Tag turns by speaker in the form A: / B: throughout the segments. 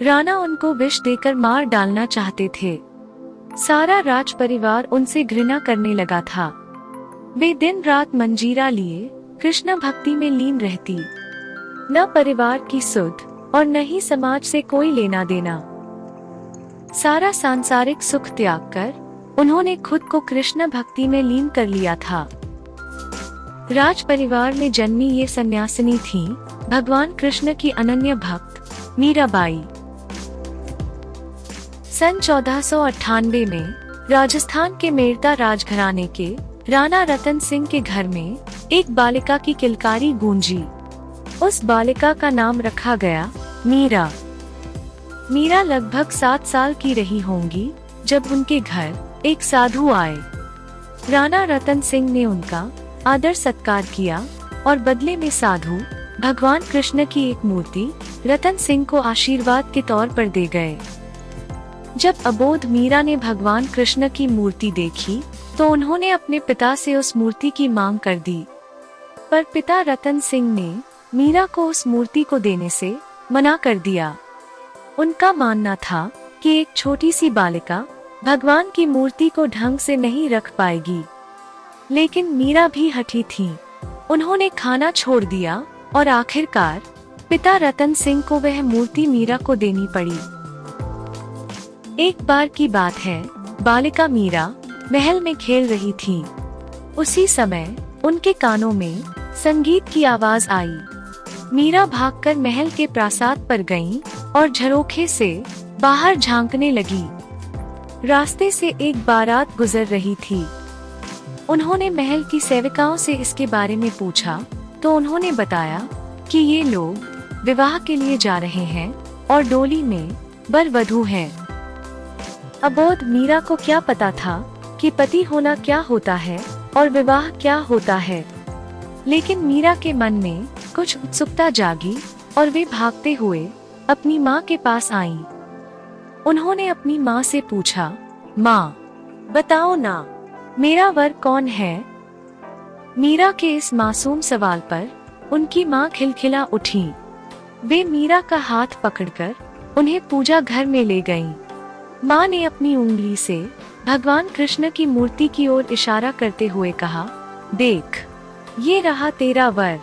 A: राणा उनको विष देकर मार डालना चाहते थे। सारा राज परिवार उनसे घृणा करने लगा था। वे दिन रात मंजीरा लिए कृष्ण भक्ति में लीन रहती। न परिवार की सुध और न ही समाज से कोई लेना देना। सारा सांसारिक सुख त्याग कर उन्होंने खुद को कृष्ण भक्ति में लीन कर लिया था। राज परिवार में जन्मी ये सन्यासिनी थी भगवान कृष्ण की अनन्य भक्त मीराबाई। सन 1498 में राजस्थान के मेड़ता राजघराने के राणा रतन सिंह के घर में एक बालिका की किलकारी गूंजी। उस बालिका का नाम रखा गया मीरा। मीरा लगभग 7 साल की रही होंगी जब उनके घर एक साधु आए। राणा रतन सिंह ने उनका आदर सत्कार किया और बदले में साधु भगवान कृष्ण की एक मूर्ति रतन सिंह को आशीर्वाद के तौर पर दे गए। जब अबोध मीरा ने भगवान कृष्ण की मूर्ति देखी तो उन्होंने अपने पिता से उस मूर्ति की मांग कर दी, पर पिता रतन सिंह ने मीरा को उस मूर्ति को देने से मना कर दिया। उनका मानना था कि एक छोटी सी बालिका भगवान की मूर्ति को ढंग से नहीं रख पाएगी। लेकिन मीरा भी हठी थी। उन्होंने खाना छोड़ दिया और आखिरकार पिता रतन सिंह को वह मूर्ति मीरा को देनी पड़ी। एक बार की बात है, बालिका मीरा महल में खेल रही थी। उसी समय उनके कानों में संगीत की आवाज आई। मीरा भागकर महल के प्रासाद पर गईं और झरोखे से बाहर झांकने लगी। रास्ते से एक बारात गुजर रही थी। उन्होंने महल की सेविकाओं से इसके बारे में पूछा तो उन्होंने बताया कि ये लोग विवाह के लिए जा रहे हैं और डोली में वर वधू हैं। अबोध मीरा को क्या पता था कि पति होना क्या होता है और विवाह क्या होता है। लेकिन मीरा के मन में कुछ उत्सुकता जागी और वे भागते हुए अपनी माँ के पास आईं। उन्होंने अपनी माँ से पूछा, माँ बताओ ना, मेरा वर कौन है। मीरा के इस मासूम सवाल पर उनकी माँ खिलखिला उठी। वे मीरा का हाथ पकड़कर उन्हें पूजा घर में ले गईं। माँ ने अपनी उंगली से भगवान कृष्ण की मूर्ति की ओर इशारा करते हुए कहा, देख ये रहा तेरा वर।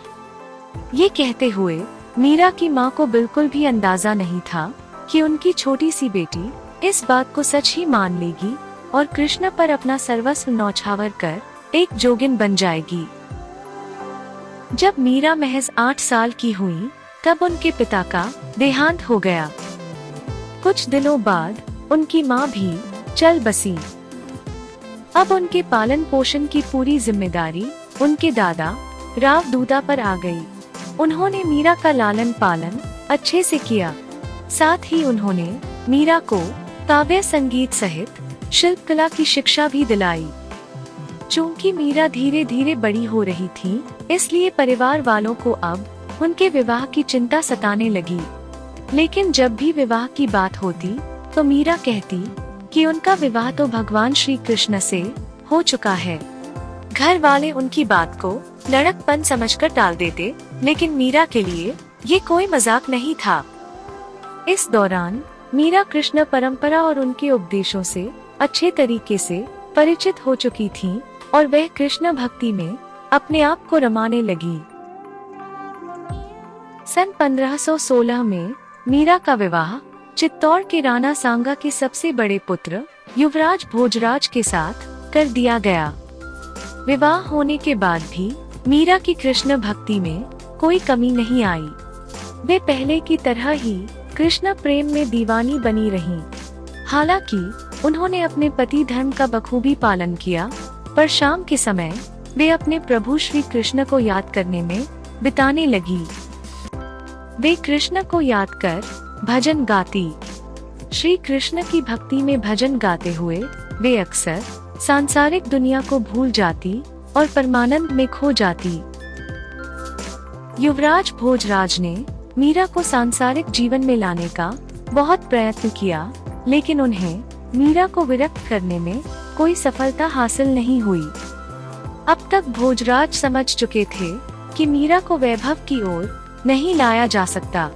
A: ये कहते हुए मीरा की माँ को बिल्कुल भी अंदाजा नहीं था कि उनकी छोटी सी बेटी इस बात को सच ही मान लेगी और कृष्ण पर अपना सर्वस्व न्यौछावर कर एक जोगिन बन जाएगी। जब मीरा महज 8 साल की हुई तब उनके पिता का देहांत हो गया। कुछ दिनों बाद उनकी माँ भी चल बसी। अब उनके पालन पोषण की पूरी जिम्मेदारी उनके दादा राव दूता पर आ गई। उन्होंने मीरा का लालन पालन अच्छे से किया। साथ ही उन्होंने मीरा को काव्य संगीत सहित शिल्पकला की शिक्षा भी दिलाई। चूंकि मीरा धीरे धीरे बड़ी हो रही थी, इसलिए परिवार वालों को अब उनके विवाह की चिंता सताने लगी। लेकिन जब भी विवाह की बात होती तो मीरा कहती कि उनका विवाह तो भगवान श्री कृष्ण से हो चुका है। घर वाले उनकी बात को लड़कपन समझकर टाल देते, लेकिन मीरा के लिए ये कोई मजाक नहीं था। इस दौरान मीरा कृष्ण परंपरा और उनके उपदेशों से अच्छे तरीके से परिचित हो चुकी थीं और वह कृष्ण भक्ति में अपने आप को रमाने लगी। सन 1516 में मीरा का विवाह चित्तौड़ के राणा सांगा के सबसे बड़े पुत्र युवराज भोजराज के साथ कर दिया गया। विवाह होने के बाद भी मीरा की कृष्ण भक्ति में कोई कमी नहीं आई। वे पहले की तरह ही कृष्ण प्रेम में दीवानी बनी रहीं। हालांकि उन्होंने अपने पति धर्म का बखूबी पालन किया, पर शाम के समय वे अपने प्रभु श्री कृष्ण को याद करने में बिताने लगी। वे कृष्ण को याद कर भजन गाती। श्री कृष्ण की भक्ति में भजन गाते हुए वे अक्सर सांसारिक दुनिया को भूल जाती और परमानंद में खो जाती। युवराज भोजराज ने मीरा को सांसारिक जीवन में लाने का बहुत प्रयत्न किया, लेकिन उन्हें मीरा को विरक्त करने में कोई सफलता हासिल नहीं हुई। अब तक भोजराज समझ चुके थे कि मीरा को वैभव की ओर नहीं लाया जा सकता।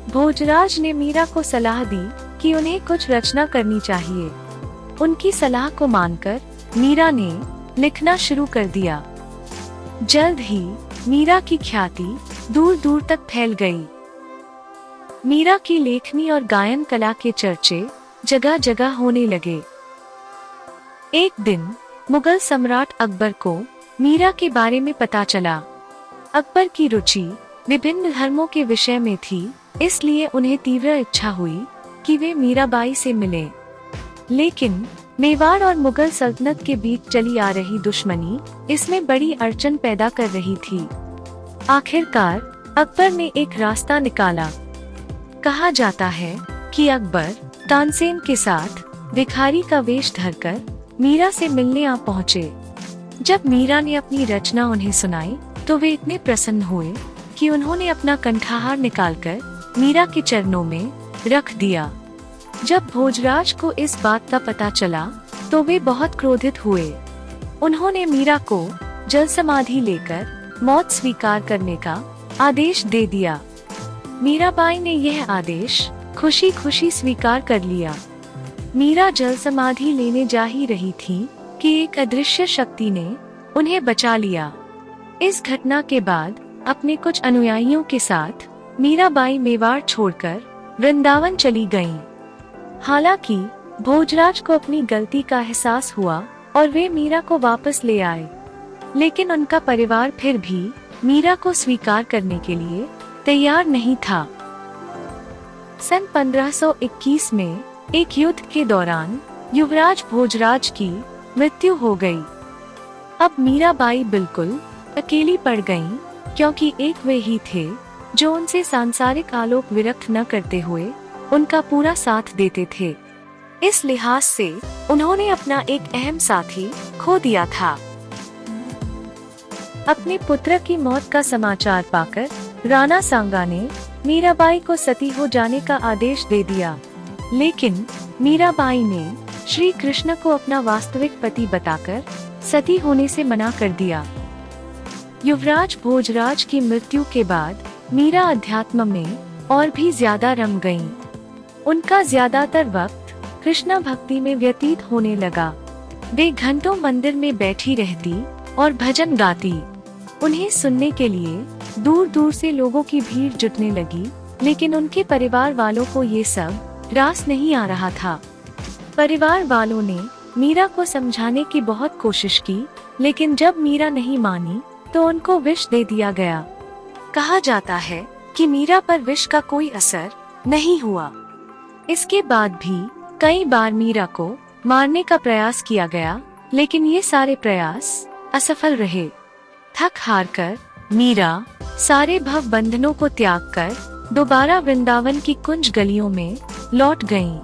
A: भोजराज ने मीरा को सलाह दी कि उन्हें कुछ रचना करनी चाहिए। उनकी सलाह को मानकर मीरा ने लिखना शुरू कर दिया। जल्द ही मीरा की ख्याति दूर दूर तक फैल गई। मीरा की लेखनी और गायन कला के चर्चे जगह जगह होने लगे। एक दिन मुगल सम्राट अकबर को मीरा के बारे में पता चला। अकबर की रुचि विभिन्न धर्मों के विषय में थी, इसलिए उन्हें तीव्र इच्छा हुई कि वे मीराबाई से मिलें। लेकिन मेवाड़ और मुगल सल्तनत के बीच चली आ रही दुश्मनी इसमें बड़ी अड़चन पैदा कर रही थी। आखिरकार अकबर ने एक रास्ता निकाला। कहा जाता है कि अकबर तानसेन के साथ भिखारी का वेश धरकर मीरा से मिलने आ पहुँचे। जब मीरा ने अपनी रचना उन्हें सुनाई तो वे इतने प्रसन्न हुए कि उन्होंने अपना कंठाहार निकालकर मीरा के चरणों में रख दिया। जब भोजराज को इस बात का पता चला तो वे बहुत क्रोधित हुए। उन्होंने मीरा को जल समाधि लेकर मौत स्वीकार करने का आदेश दे दिया। मीराबाई ने यह आदेश खुशी खुशी स्वीकार कर लिया। मीरा जल समाधि लेने जा ही रही थी कि एक अदृश्य शक्ति ने उन्हें बचा लिया। इस घटना के बाद अपने कुछ अनुयायियों के साथ मीराबाई मेवाड़ छोड़कर वृंदावन चली गईं। हालांकि भोजराज को अपनी गलती का एहसास हुआ और वे मीरा को वापस ले आए, लेकिन उनका परिवार फिर भी मीरा को स्वीकार करने के लिए तैयार नहीं था। सन 1521 में एक युद्ध के दौरान युवराज भोजराज की मृत्यु हो गई। अब मीराबाई बिल्कुल अकेली पड़ गईं, क्योंकि एक वे ही थे जो उनसे सांसारिक आलोक विरक्त न करते हुए उनका पूरा साथ देते थे। इस लिहाज से उन्होंने अपना एक अहम साथी खो दिया था। अपने पुत्र की मौत का समाचार पाकर राणा सांगा ने मीराबाई को सती हो जाने का आदेश दे दिया, लेकिन मीराबाई ने श्री कृष्ण को अपना वास्तविक पति बताकर सती होने से मना कर दिया। युवराज भोजराज की मृत्यु के बाद मीरा अध्यात्म में और भी ज्यादा रम गईं। उनका ज्यादातर वक्त कृष्ण भक्ति में व्यतीत होने लगा। वे घंटों मंदिर में बैठी रहती और भजन गाती। उन्हें सुनने के लिए दूर दूर से लोगों की भीड़ जुटने लगी, लेकिन उनके परिवार वालों को ये सब रास नहीं आ रहा था। परिवार वालों ने मीरा को समझाने की बहुत कोशिश की, लेकिन जब मीरा नहीं मानी तो उनको विष दे दिया गया। कहा जाता है कि मीरा पर विष का कोई असर नहीं हुआ। इसके बाद भी कई बार मीरा को मारने का प्रयास किया गया, लेकिन ये सारे प्रयास असफल रहे। थक हार कर मीरा सारे भव बंधनों को त्याग कर दोबारा वृंदावन की कुंज गलियों में लौट गईं।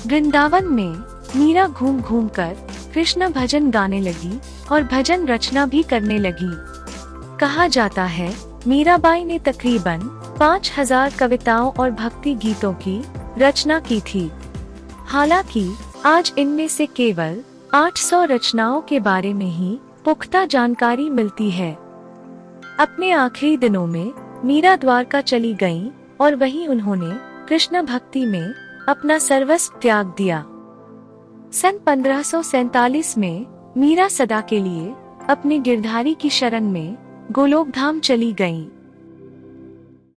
A: वृंदावन में मीरा घूम घूम कर कृष्ण भजन गाने लगी और भजन रचना भी करने लगी। कहा जाता है मीराबाई ने तकरीबन 5000 कविताओं और भक्ति गीतों की रचना की थी। हालांकि आज इनमें से केवल 800 रचनाओं के बारे में ही पुख्ता जानकारी मिलती है। अपने आखिरी दिनों में मीरा द्वारका चली गईं और वहीं उन्होंने कृष्ण भक्ति में अपना सर्वस्व त्याग दिया। सन 1547 में मीरा सदा के लिए अपने गिरधारी की शरण में गोलोक धाम चली गईं।